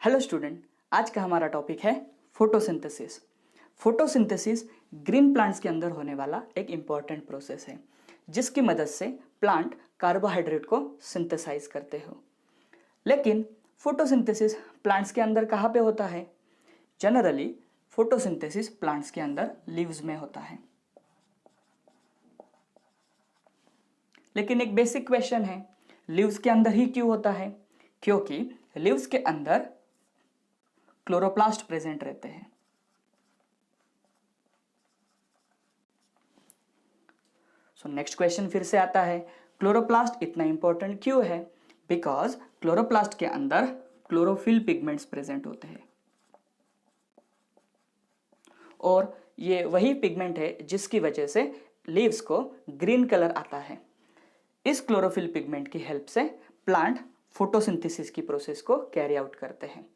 Hello student, आज का हमारा टॉपिक है फोटोसिंथेसिस। फोटोसिंथेसिस ग्रीन प्लांट्स के अंदर होने वाला एक इम्पॉर्टेंट प्रोसेस है जिसकी मदद से प्लांट कार्बोहाइड्रेट को सिंथेसाइज करते हो। लेकिन फोटोसिंथेसिस प्लांट्स के अंदर कहाँ पे होता है? जनरली फोटोसिंथेसिस प्लांट्स के अंदर लीव्स में होता है। लेकिन एक बेसिक क्वेश्चन है, लीव्स के अंदर ही क्यों होता है? क्योंकि लीव्स के अंदर क्लोरोप्लास्ट प्रेजेंट रहते हैं। सो नेक्स्ट क्वेश्चन फिर से आता है, क्लोरोप्लास्ट इतना इंपॉर्टेंट क्यों है? बिकॉज क्लोरोप्लास्ट के अंदर क्लोरोफिल पिगमेंट्स प्रेजेंट होते हैं और ये वही पिगमेंट है जिसकी वजह से लीव्स को ग्रीन कलर आता है। इस क्लोरोफिल पिगमेंट की हेल्प से प्लांट फोटोसिंथेसिस की प्रोसेस को कैरी आउट करते हैं।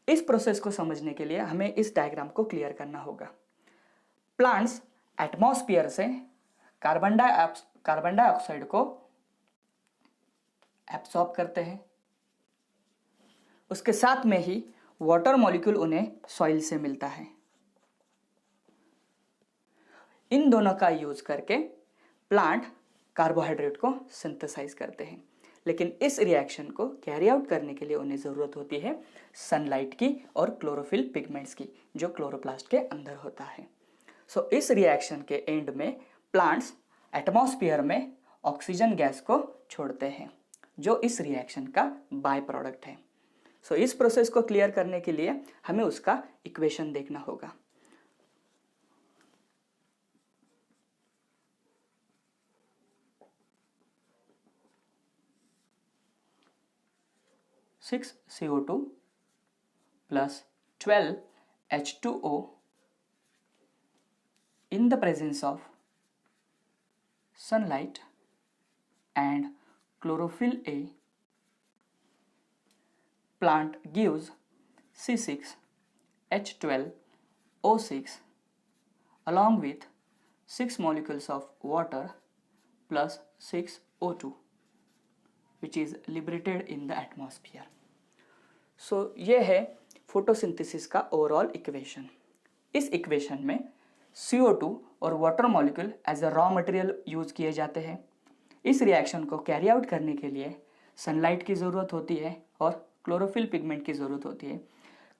इस प्रोसेस को समझने के लिए हमें इस डायग्राम को क्लियर करना होगा। प्लांट्स एटमॉस्फेयर से कार्बन डाइऑक्साइड को एब्सॉर्ब करते हैं, उसके साथ में ही वाटर मॉलिक्यूल उन्हें सॉइल से मिलता है। इन दोनों का यूज करके प्लांट कार्बोहाइड्रेट को सिंथेसाइज करते हैं। लेकिन इस रिएक्शन को कैरी आउट करने के लिए उन्हें ज़रूरत होती है सनलाइट की और क्लोरोफिल पिगमेंट्स की, जो क्लोरोप्लास्ट के अंदर होता है। सो इस रिएक्शन के एंड में प्लांट्स एटमॉस्फेयर में ऑक्सीजन गैस को छोड़ते हैं, जो इस रिएक्शन का बाय प्रोडक्ट है। सो इस प्रोसेस को क्लियर करने के लिए हमें उसका इक्वेशन देखना होगा। (6CO2 plus 12H2O in the presence of sunlight and chlorophyll A, plant gives C6H12O6 along with 6 molecules of water plus 6O2 which is liberated in the atmosphere. सो ये है फोटोसिंथेसिस का ओवरऑल इक्वेशन। इस equation में CO2 और water molecule as a raw material use किए जाते हैं। इस रिएक्शन को कैरी आउट करने के लिए सनलाइट की ज़रूरत होती है और क्लोरोफिल पिगमेंट की ज़रूरत होती है।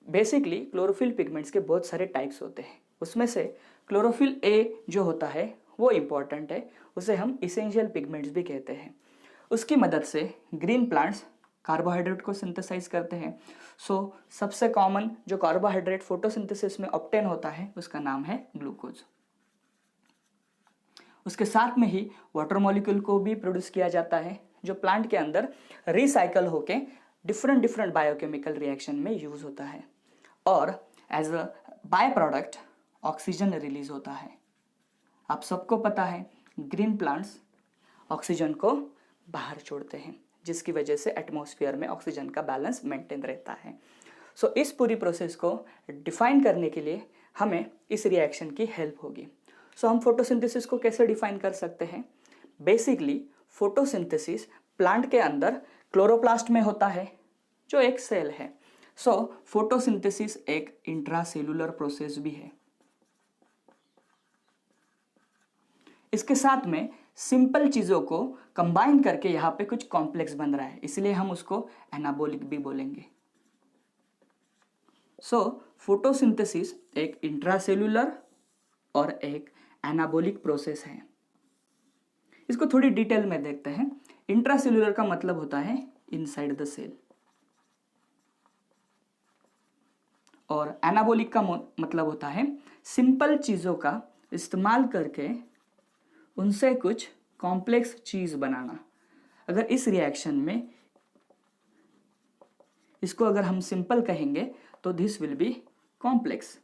बेसिकली क्लोरोफिल पिगमेंट्स के बहुत सारे टाइप्स होते हैं, उसमें से क्लोरोफिल ए जो होता है वो इम्पॉर्टेंट है, उसे हम इसेंशियल पिगमेंट्स भी कहते हैं। उसकी मदद से ग्रीन प्लांट्स कार्बोहाइड्रेट को सिंथेसाइज करते हैं। सो सबसे कॉमन जो कार्बोहाइड्रेट फोटोसिंथेसिस में ऑब्टेन होता है उसका नाम है ग्लूकोज। उसके साथ में ही वाटर मॉलिक्यूल को भी प्रोड्यूस किया जाता है, जो प्लांट के अंदर रिसाइकल होके डिफरेंट बायोकेमिकल रिएक्शन में यूज होता है और as a by product oxygen release होता है। आप सबको पता है ग्रीन प्लांट्स ऑक्सीजन को बाहर छोड़ते हैं, जिसकी वजह से एटमॉस्फेयर में ऑक्सीजन का बैलेंस मेंटेन रहता है। सो इस पूरी प्रोसेस को डिफाइन करने के लिए हमें इस रिएक्शन की हेल्प होगी। सो हम फोटोसिंथेसिस को कैसे डिफाइन कर सकते हैं? बेसिकली फोटोसिंथेसिस प्लांट के अंदर क्लोरोप्लास्ट में होता है, जो एक सेल है। सो फोटोसिंथेसिस एक इंट्रासेलुलर प्रोसेस भी है। इसके साथ में सिंपल चीजों को कंबाइन करके यहाँ पे कुछ कॉम्प्लेक्स बन रहा है, इसलिए हम उसको एनाबोलिक भी बोलेंगे। सो फोटोसिंथेसिस एक इंट्रासेलुलर और एक एनाबोलिक प्रोसेस है। इसको थोड़ी डिटेल में देखते हैं। इंट्रासेलुलर का मतलब होता है इनसाइड द सेल और एनाबोलिक का मतलब होता है सिंपल चीजों का इस्तेमाल करके उनसे कुछ कॉम्प्लेक्स चीज बनाना। अगर इस रिएक्शन में इसको अगर हम सिंपल कहेंगे तो दिस विल बी कॉम्प्लेक्स,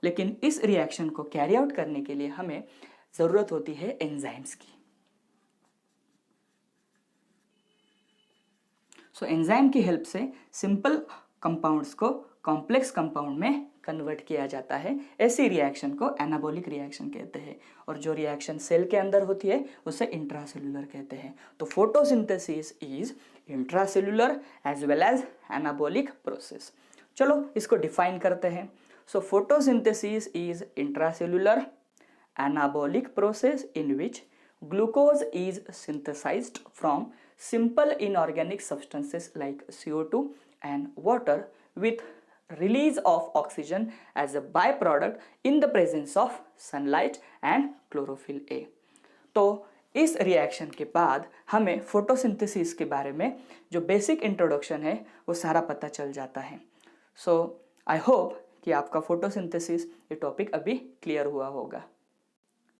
लेकिन इस रिएक्शन को कैरी आउट करने के लिए हमें जरूरत होती है एंजाइम्स की। सो एंजाइम की हेल्प से सिंपल कंपाउंड्स को कॉम्प्लेक्स कंपाउंड में कन्वर्ट किया जाता है। ऐसी रिएक्शन को एनाबॉलिक रिएक्शन कहते हैं और जो रिएक्शन सेल के अंदर होती है उसे इंट्रासेलुलर कहते हैं। तो photosynthesis is intracellular as well as anabolic process. चलो इसको डिफाइन करते हैं। So photosynthesis is intracellular anabolic process in which glucose is synthesized from simple inorganic substances like CO2 and water with release of oxygen as a byproduct in the presence of sunlight and chlorophyll A। तो इस reaction के बाद हमें photosynthesis के बारे में जो basic introduction है वो सारा पता चल जाता है। सो आई होप कि आपका फोटोसिंथेसिस ये टॉपिक अभी क्लियर हुआ होगा।